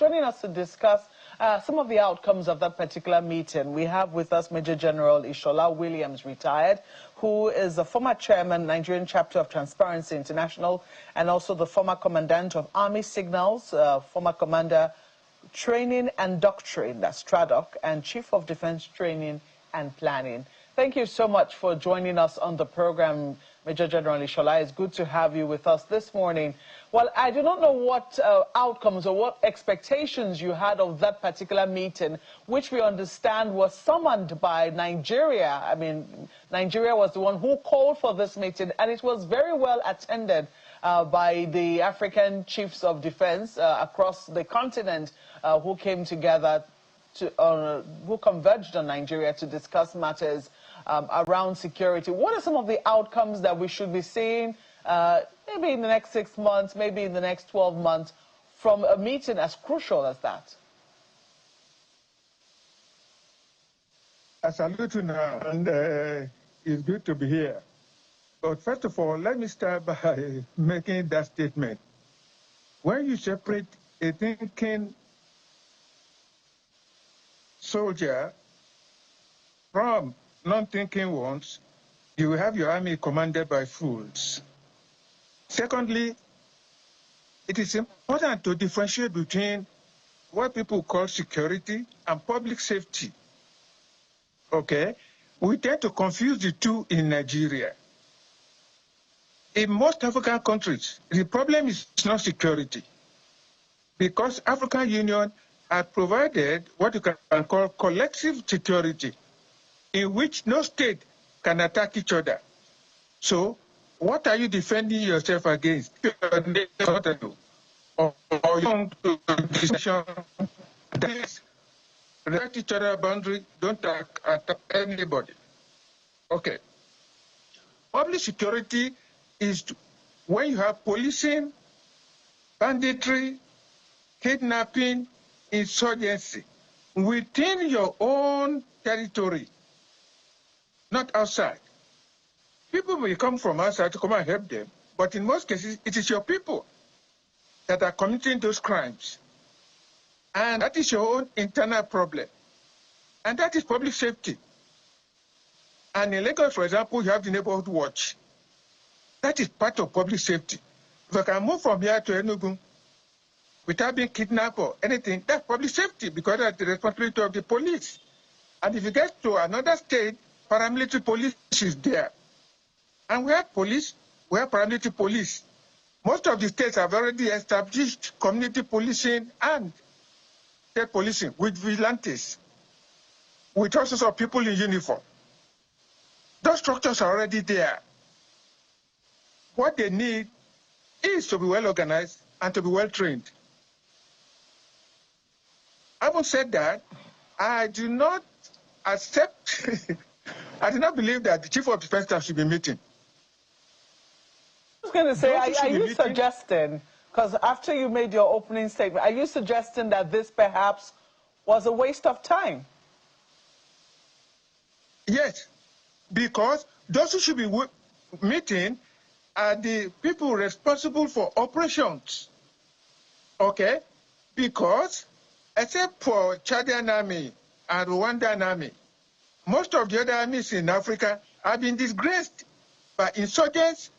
joining us to discuss some of the outcomes of that particular meeting. We have with us Major General Ishola Williams, retired, who is the former chairman, Nigerian chapter of Transparency International, and also the former commandant of Army Signals, former commander Training and Doctrine, that's TRADOC, and Chief of Defense Training and Planning. Thank you so much for joining us on the program, Major General Ishola. It's good to have you with us this morning. Well, I do not know what outcomes or what expectations you had of that particular meeting, which we understand was summoned by Nigeria. I mean, Nigeria was the one who called for this meeting, and it was very well attended by the African chiefs of defense across the continent who came together who converged on Nigeria to discuss matters around security. What are some of the outcomes that we should be seeing maybe in the next 6 months, maybe in the next 12 months from a meeting as crucial as that? I salute you now, and it's good to be here. But first of all, let me start by making that statement. When you separate a thinking soldier from non-thinking ones, you will have your army commanded by fools. Secondly, it is important to differentiate between what people call security and public safety. Okay? We tend to confuse the two in Nigeria. In most African countries, the problem is not security, because African Union has provided what you can call collective security, in which no state can attack each other. So, what are you defending yourself against? Or young decision that respect each other boundary, don't attack anybody. Okay. Public security is when you have policing, banditry, kidnapping, insurgency within your own territory, not outside. People may come from outside to come and help them, but in most cases, it is your people that are committing those crimes. And that is your own internal problem. And that is public safety. And in Lagos, for example, you have the neighborhood watch. That is part of public safety. If I can move from here to Enugu without being kidnapped or anything, that's public safety, because that's the responsibility of the police. And if you get to another state, paramilitary police is there. And we have police, we have paramilitary police. Most of the states have already established community policing and state policing with vigilantes, with all sorts of people in uniform. Those structures are already there. What they need is to be well organized and to be well trained. Having said that, I do not accept, I do not believe that the Chief of Defense Staff should be meeting. I was going to say, are you suggesting, because after you made your opening statement, are you suggesting that this perhaps was a waste of time? Yes, because those who should be meeting are the people responsible for operations, okay? Because except for Chadian army and Rwandan army, most of the other armies in Africa have been disgraced by insurgents,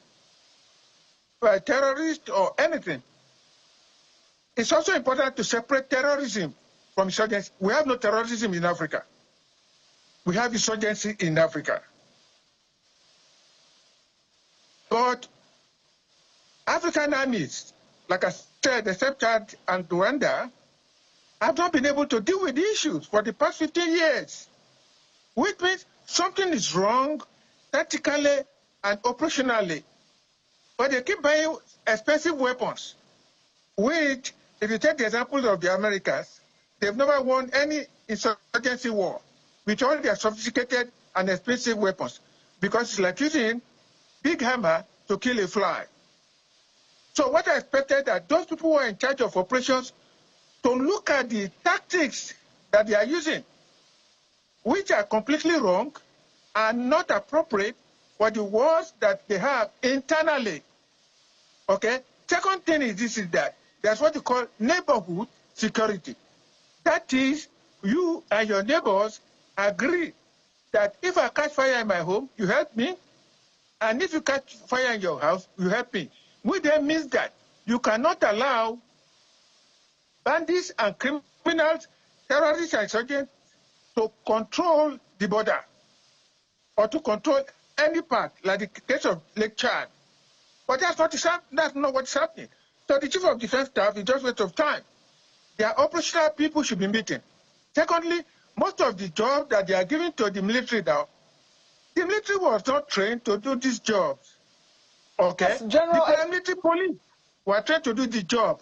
by terrorists, or anything. It's also important to separate terrorism from insurgency. We have no terrorism in Africa. We have insurgency in Africa. But African armies, like I said, except Chad and Rwanda, have not been able to deal with the issues for the past 15 years, which means something is wrong tactically and operationally. But they keep buying expensive weapons, which, if you take the example of the Americans, they've never won any insurgency war with all their sophisticated and expensive weapons, because it's like using big hammer to kill a fly. So what I expected that those people who are in charge of operations to look at the tactics that they are using, which are completely wrong and not appropriate for the wars that they have internally. Okay? Second thing is this, is that there's what you call neighborhood security. That is, you and your neighbors agree that if I catch fire in my home, you help me, and if you catch fire in your house, you help me. Which then means that you cannot allow bandits and criminals, terrorists and insurgents to control the border or to control any part, like the case of Lake Chad. But that's not what's happening. So the Chief of Defense Staff is just a waste of time. Their operational people should be meeting. Secondly, most of the jobs that they are giving to the military now, the military was not trained to do these jobs. Okay? Yes, General, the paramilitary police were trained to do the job.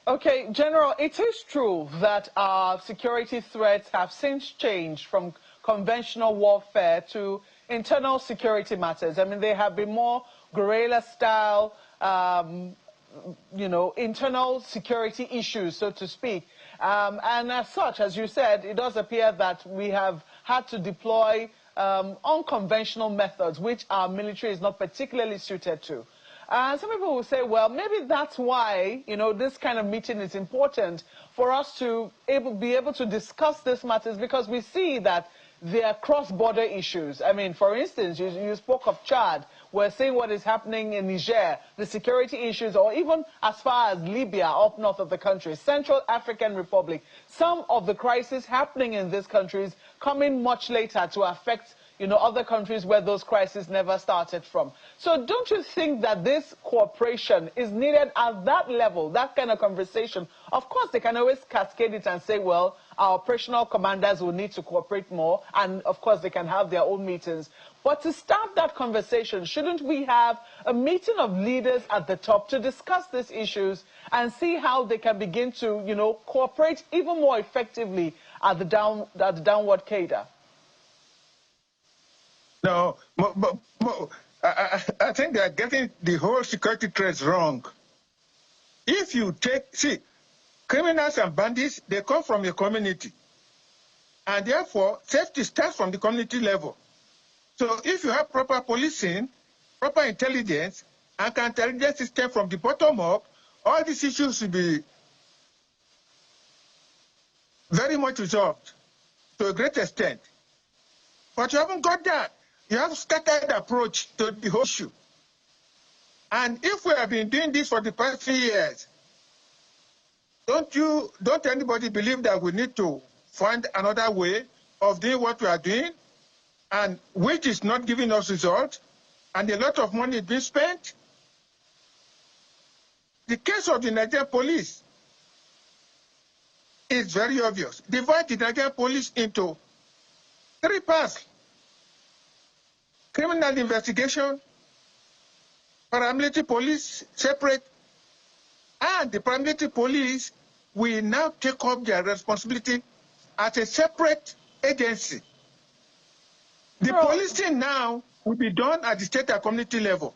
Okay, General, it is true that our security threats have since changed from conventional warfare to internal security matters. I mean, they have been more guerrilla-style, internal security issues, so to speak. And as such, as you said, it does appear that we have had to deploy unconventional methods, which our military is not particularly suited to. Some people will say, well, maybe that's why, this kind of meeting is important for us to be able to discuss these matters, because we see that there are cross-border issues. I mean, for instance, you spoke of Chad. We're seeing what is happening in Niger, the security issues, or even as far as Libya, up north of the country, Central African Republic. Some of the crises happening in these countries coming much later to affect other countries where those crises never started from. So don't you think that this cooperation is needed at that level, that kind of conversation? Of course, they can always cascade it and say, well, our operational commanders will need to cooperate more, and of course, they can have their own meetings. But to start that conversation, shouldn't we have a meeting of leaders at the top to discuss these issues and see how they can begin to, cooperate even more effectively at the downward cadre? No, I think they are getting the whole security threats wrong. If you see, criminals and bandits, they come from a community. And therefore, safety starts from the community level. So if you have proper policing, proper intelligence, and counterintelligence system from the bottom up, all these issues will be very much resolved to a great extent. But you haven't got that. You have a scattered approach to the whole issue. And if we have been doing this for the past 3 years, don't anybody believe that we need to find another way of doing what we are doing, and which is not giving us results, and a lot of money is being spent? The case of the Nigerian police is very obvious. Divide the Nigerian police into 3 parts: criminal investigation, paramilitary police separate, and the paramilitary police will now take up their responsibility as a separate agency. The policing now will be done at the state and community level.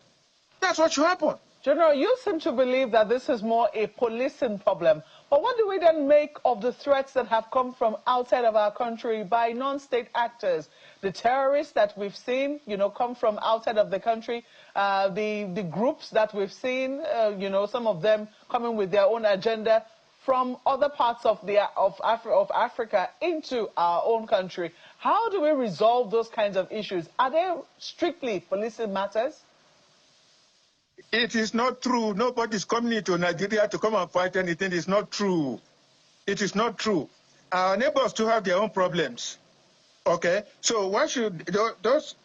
That's what should happen. General, you seem to believe that this is more a policing problem. But what do we then make of the threats that have come from outside of our country by non-state actors? The terrorists that we've seen, come from outside of the country. The groups that we've seen, some of them coming with their own agenda from other parts of Africa into our own country. How do we resolve those kinds of issues? Are they strictly policing matters? It is not true. Nobody's coming into Nigeria to come and fight anything. It's not true. It is not true. Our neighbors too have their own problems. Okay? So why should those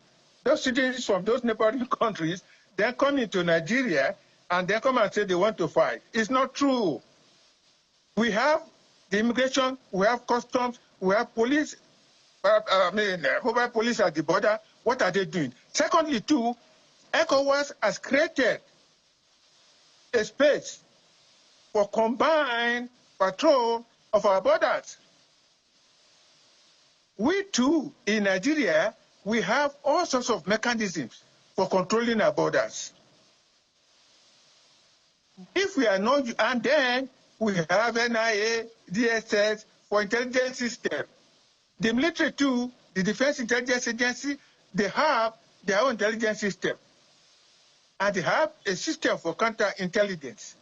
citizens from those neighboring countries then come into Nigeria and then come and say they want to fight? It's not true. We have the immigration, we have customs, we have police, mobile police at the border. What are they doing? Secondly, too, ECOWAS has created a space for combined patrol of our borders. We too, in Nigeria, we have all sorts of mechanisms for controlling our borders. If we are not, and then we have NIA, DSS for intelligence system. The military too, the Defense Intelligence Agency, they have their own intelligence system. And they have a system for counterintelligence.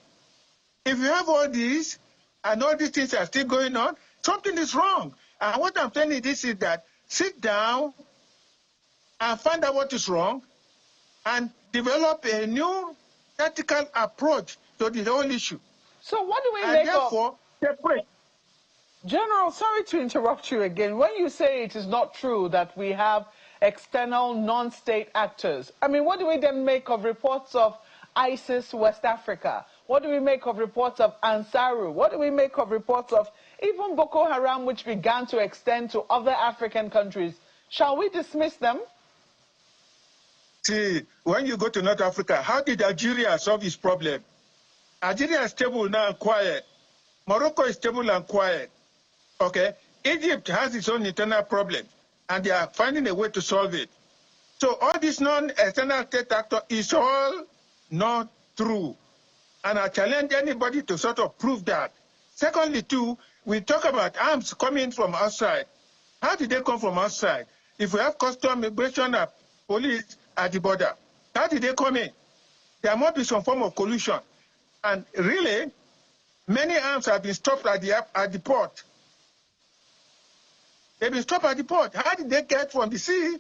If you have all these, and all these things are still going on, something is wrong. And what I'm telling you this is that sit down and find out what is wrong and develop a new tactical approach to the whole issue. So what do we and make therefore, separate. General, sorry to interrupt you again. When you say it is not true that we have external non-state actors, I mean, what do we then make of reports of ISIS West Africa? What do we make of reports of Ansaru? What do we make of reports of even Boko Haram, which began to extend to other African countries? Shall we dismiss them? See, when you go to North Africa, how did Algeria solve its problem? Algeria is stable now and quiet. Morocco is stable and quiet. Okay? Egypt has its own internal problem, and they are finding a way to solve it. So all this non-external state actor is all not true. And I challenge anybody to sort of prove that. Secondly, too, we talk about arms coming from outside. How did they come from outside? If we have custom, immigration, and police at the border, how did they come in? There must be some form of collusion. And really, many arms have been stopped at the port. They've been stopped at the port. How did they get from the sea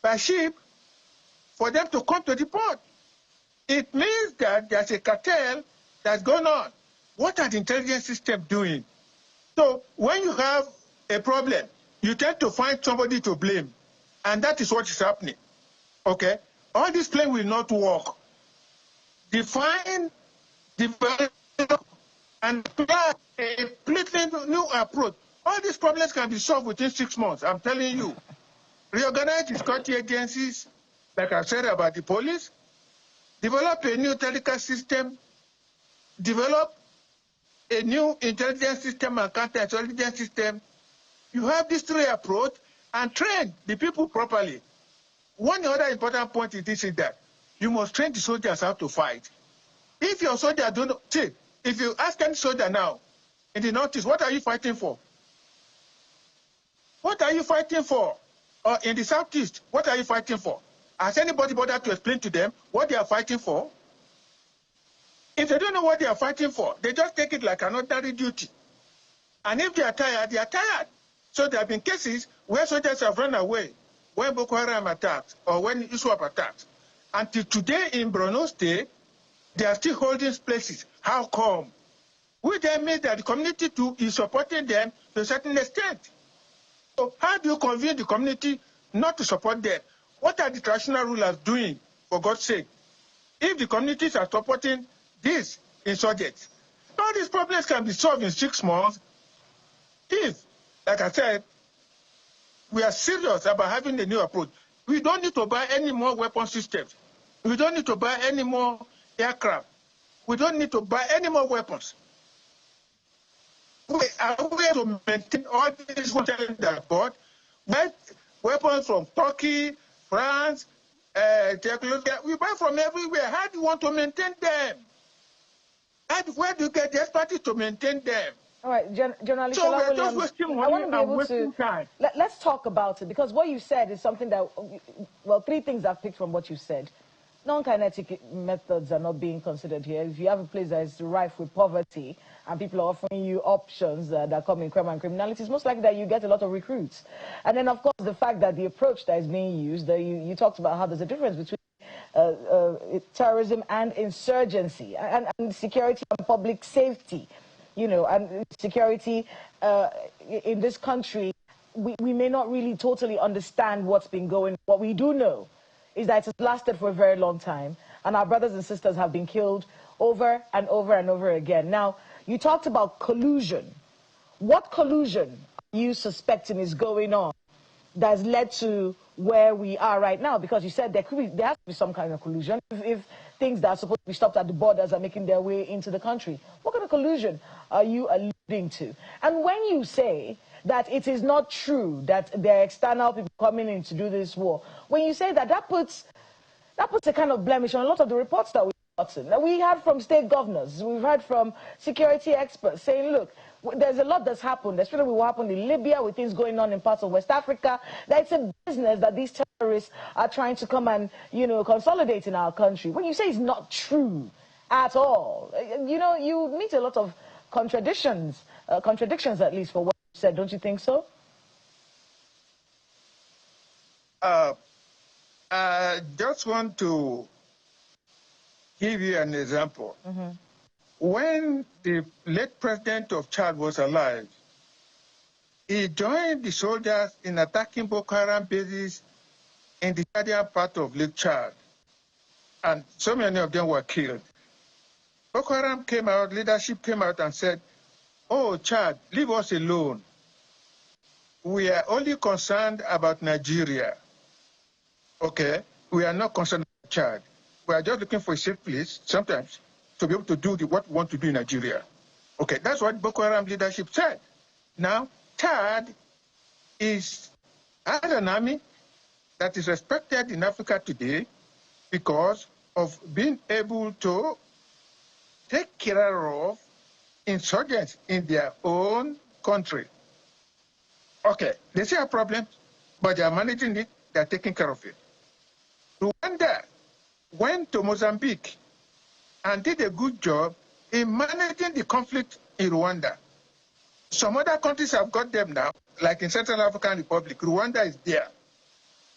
by ship for them to come to the port? It means that there's a cartel that's going on. What are the intelligence systems doing? So when you have a problem, you tend to find somebody to blame. And that is what is happening. Okay? All this plan will not work. Define, develop, and apply a completely new approach. All these problems can be solved within 6 months, I'm telling you. Reorganize the security agencies, like I said about the police, develop a new technical system, develop a new intelligence system and counter-intelligence system. You have this three approach and train the people properly. One other important point is this, is that you must train the soldiers how to fight. If your soldiers don't know, see, if you ask any soldier now in the Northeast, what are you fighting for? What are you fighting for? Or in the Southeast, what are you fighting for? Has anybody bothered to explain to them what they are fighting for? If they don't know what they are fighting for, they just take it like an ordinary duty. And if they are tired, they are tired. So there have been cases where soldiers have run away when Boko Haram attacked or when Ishola attacked. Until today in Borno State, they are still holding places. How come? Which then means that the community too is supporting them to a certain extent. So how do you convince the community not to support them? What are the traditional rulers doing, for God's sake? If the communities are supporting these insurgents, all these problems can be solved in 6 months if, like I said, we are serious about having a new approach. We don't need to buy any more weapon systems. We don't need to buy any more aircraft. We don't need to buy any more weapons. We are going to maintain all these weapons that bought. Weapons from Turkey, France, Czechoslovakia. We buy from everywhere. How do you want to maintain them? Where do you get the expertise to maintain them? All right, General Ishola So we're Williams, just wasting money I want to be and able wasting to time. Let's talk about it, because what you said is something that, well, 3 things I've picked from what you said. Non-kinetic methods are not being considered here. If you have a place that is rife with poverty and people are offering you options that come in crime and criminality, it's most likely that you get a lot of recruits. And then, of course, the fact that the approach that is being used, you talked about how there's a difference between terrorism and insurgency and security and public safety. You know, and security in this country, we may not really totally understand what's been going on. What we do know is that it's lasted for a very long time, and our brothers and sisters have been killed over and over and over again. Now, you talked about collusion. What collusion are you suspecting is going on that's led to where we are right now? Because you said there has to be some kind of collusion if things that are supposed to be stopped at the borders are making their way into the country. What kind of collusion are you alluding to? And when you say that it is not true that there are external people coming in to do this war, when you say that, that puts a kind of blemish on a lot of the reports that we've gotten. Now, we heard from state governors, we've heard from security experts saying, look, there's a lot that's happened, especially what happened in Libya, with things going on in parts of West Africa, that it's a business that these terrorists are trying to come and, you know, consolidate in our country. When you say it's not true at all, you know, you meet a lot of contradictions at least for what you said, don't you think so? I just want to give you an example. When the late president of Chad was alive, he joined the soldiers in attacking Boko Haram bases in the Chadian part of Lake Chad, and so many of them were killed. Boko Haram came out, leadership came out and said, "Oh, Chad, leave us alone. We are only concerned about Nigeria. Okay, we are not concerned about Chad. We are just looking for a safe place sometimes to be able to do what we want to do in Nigeria." Okay, that's what Boko Haram leadership said. Now, Chad has an army that is respected in Africa today because of being able to take care of insurgents in their own country. Okay, they see a problem, but they are managing it, they are taking care of it. Rwanda went to Mozambique and did a good job in managing the conflict in Rwanda. Some other countries have got them now, like in Central African Republic. Rwanda is there.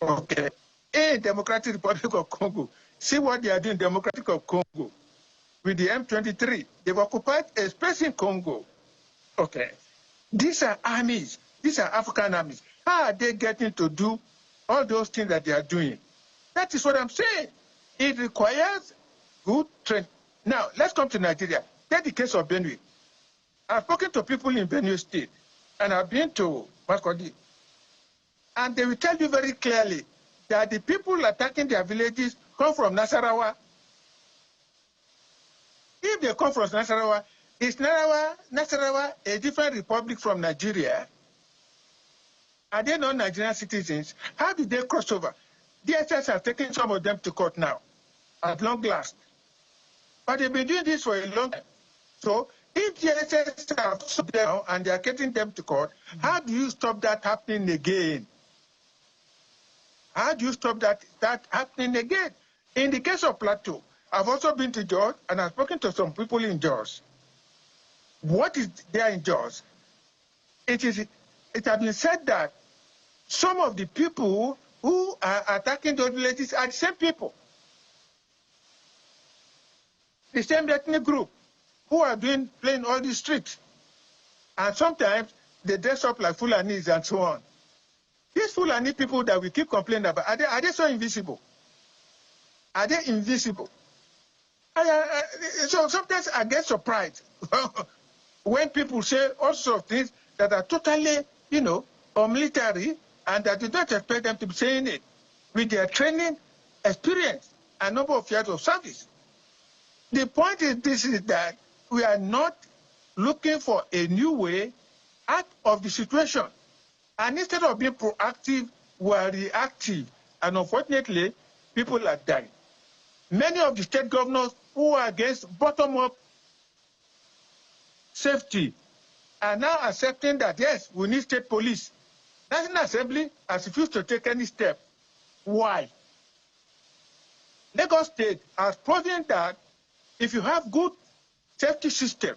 Okay. In Democratic Republic of Congo, see what they are doing in Democratic of Congo with the M23. They've occupied a space in Congo. Okay. These are armies. These are African armies. How are they getting to do all those things that they are doing? That is what I'm saying. It requires good training. Now, let's come to Nigeria. Take the case of Benue. I've spoken to people in Benue State, and I've been to Makurdi, and they will tell you very clearly that the people attacking their villages come from Nasarawa. If they come from Nasarawa, is Nasarawa a different republic from Nigeria? Are they not Nigerian citizens? How did they cross over? DSS have taken some of them to court now, at long last. But they've been doing this for a long time. So if DSS have stopped them and they are getting them to court, how do you stop that happening again? How do you stop that happening again? In the case of Plateau, I've also been to Jos and I've spoken to some people in Jos. What is there in Jos? It has been said that some of the people who are attacking those villages are the same people. The same ethnic group who are playing all these tricks. And sometimes they dress up like Fulanis and so on. These Fulani people that we keep complaining about, are they so invisible? Are they invisible? So sometimes I get surprised when people say all sorts of things that are totally, military, and that you don't expect them to be saying it with their training, experience, and number of years of service. The point is that we are not looking for a new way out of the situation. And instead of being proactive, we are reactive. And unfortunately, people are dying. Many of the state governors who are against bottom-up safety are now accepting that, yes, we need state police. National Assembly has refused to take any step. Why? Lagos State has proven that if you have good safety system,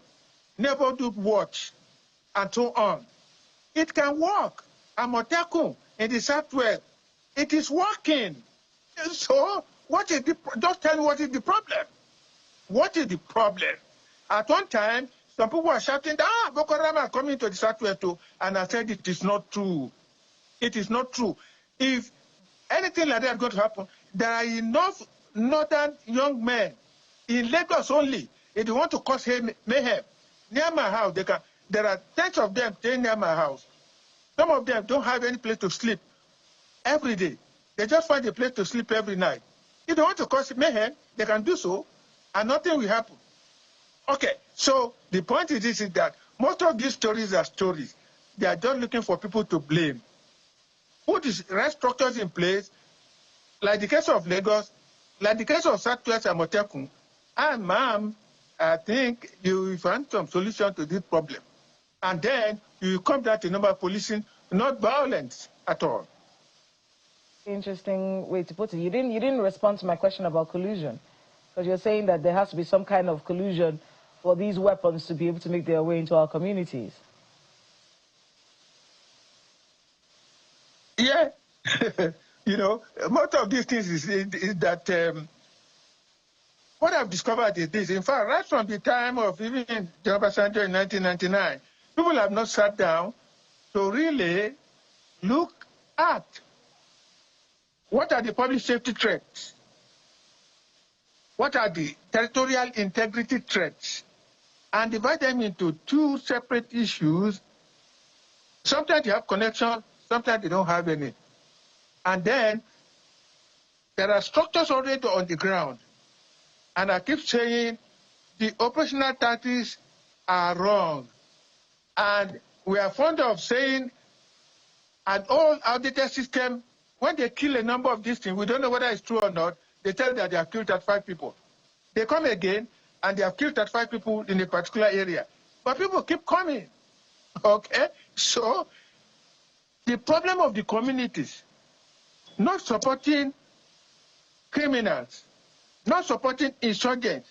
neighborhood watch, and so on, it can work. Amotekun in the Southwest, it is working. So, just tell me what is the problem? What is the problem? At one time, some people were shouting, Boko Haram are coming to the Southwest too, and I said it is not true. It is not true. If anything like that is going to happen, there are enough northern young men in Lagos only. If they want to cause mayhem, near my house, there are tens of them staying near my house. Some of them don't have any place to sleep every day. They just find a place to sleep every night. If they want to cause mayhem, they can do so, and nothing will happen. Okay, so the point is that most of these stories are stories. They are just looking for people to blame. Put the right structures in place, like the case of Lagos, like the case of Southwest Amotekun, and ma'am, I think you will find some solution to this problem. And then you come down to number policing, not violence at all. Interesting way to put it. You didn't respond to my question about collusion, because you're saying that there has to be some kind of collusion for these weapons to be able to make their way into our communities? Yeah. You know, most of these things is that what I've discovered is this. In fact, right from the time of even the Obasanjo in 1999, people have not sat down to really look at what are the public safety threats, what are the territorial integrity threats, and divide them into two separate issues. Sometimes they have connection, sometimes they don't have any. And then there are structures already on the ground. And I keep saying the operational tactics are wrong. And we are fond of saying an old outdated system, when they kill a number of these things, we don't know whether it's true or not, they tell that they have killed 35 people. They come again and they have killed 35 people in a particular area. But people keep coming, okay? So the problem of the communities not supporting criminals, not supporting insurgents,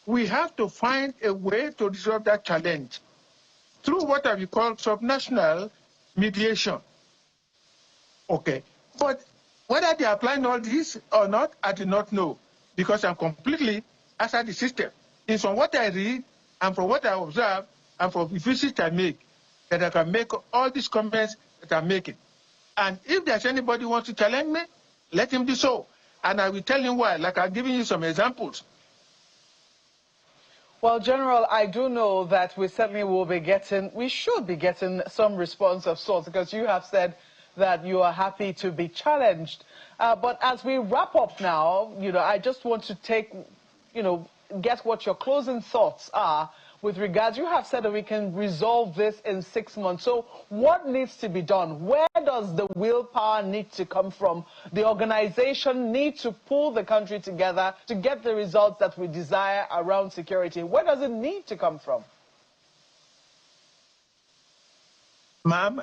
we have to find a way to resolve that challenge through what we call subnational mediation. Okay, but whether they are applying all this or not, I do not know, because I'm completely outside the system. It's from what I read and from what I observe and from the visits I make that I can make all these comments that I'm making. And if there's anybody who wants to challenge me, let him do so. And I will tell him why, like I've given you some examples. Well, General, I do know that we certainly will be getting, we should be getting some response of sorts, because you have said that you are happy to be challenged. But as we wrap up now, I just want to take, get what your closing thoughts are with regards. You have said that we can resolve this in 6 months. So what needs to be done? Where does the willpower need to come from? The organization need to pull the country together to get the results that we desire around security. Where does it need to come from? Ma'am,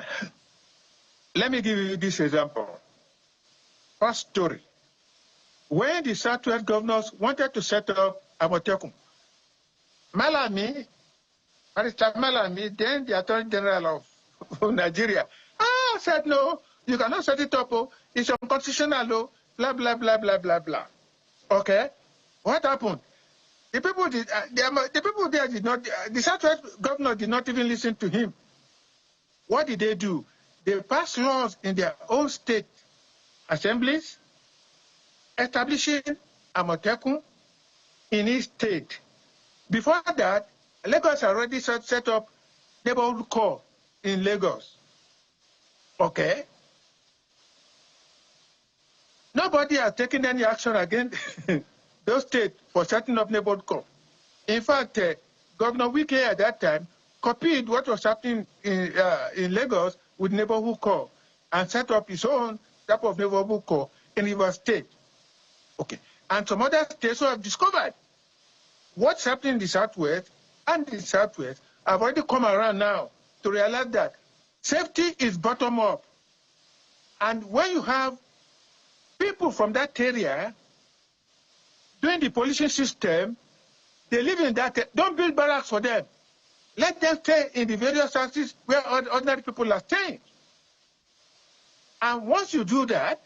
let me give you this example. First story. When the Southwest governors wanted to set up Amotekun, Malami, Barrister Malami, then the Attorney General of Nigeria, said, no, you cannot set it up. Oh, it's unconstitutional law, blah, blah, blah, blah, blah, blah. Okay? What happened? The people there did not, the Southwest governor did not even listen to him. What did they do? They passed laws in their own state assemblies, establishing Amotekun in each state. Before that, Lagos already set up neighborhood corps in Lagos. Okay? Nobody has taken any action against those states for setting up neighborhood corps. In fact, Governor Wike at that time copied what was happening in Lagos with neighborhood corps and set up his own type of neighborhood corps in Rivers State. Okay. And some other states have discovered what's happening in the Southwest, and the Southwest have already come around now to realize that safety is bottom up. And when you have people from that area doing the policing system, they live in that, don't build barracks for them. Let them stay in the various houses where ordinary people are staying. And once you do that,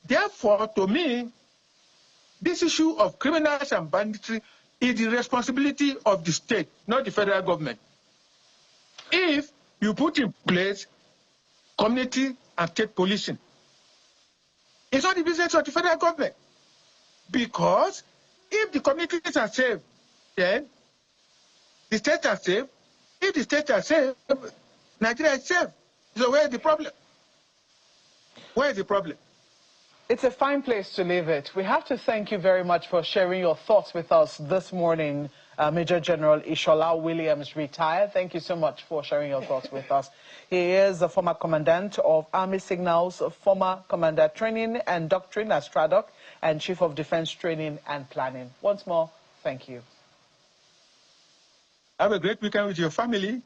therefore, to me, this issue of criminals and banditry is the responsibility of the state, not the federal government. If you put in place community and state policing, it's not the business of the federal government. Because if the communities are safe, then the states are safe. If the states are safe, Nigeria is safe. So where is the problem? Where is the problem? It's a fine place to leave it. We have to thank you very much for sharing your thoughts with us this morning, Major General Ishola Williams, retired. Thank you so much for sharing your thoughts with us. He is the former commandant of Army Signals, former commander training and doctrine at Stradoc, and chief of defense training and planning. Once more, thank you. Have a great weekend with your family.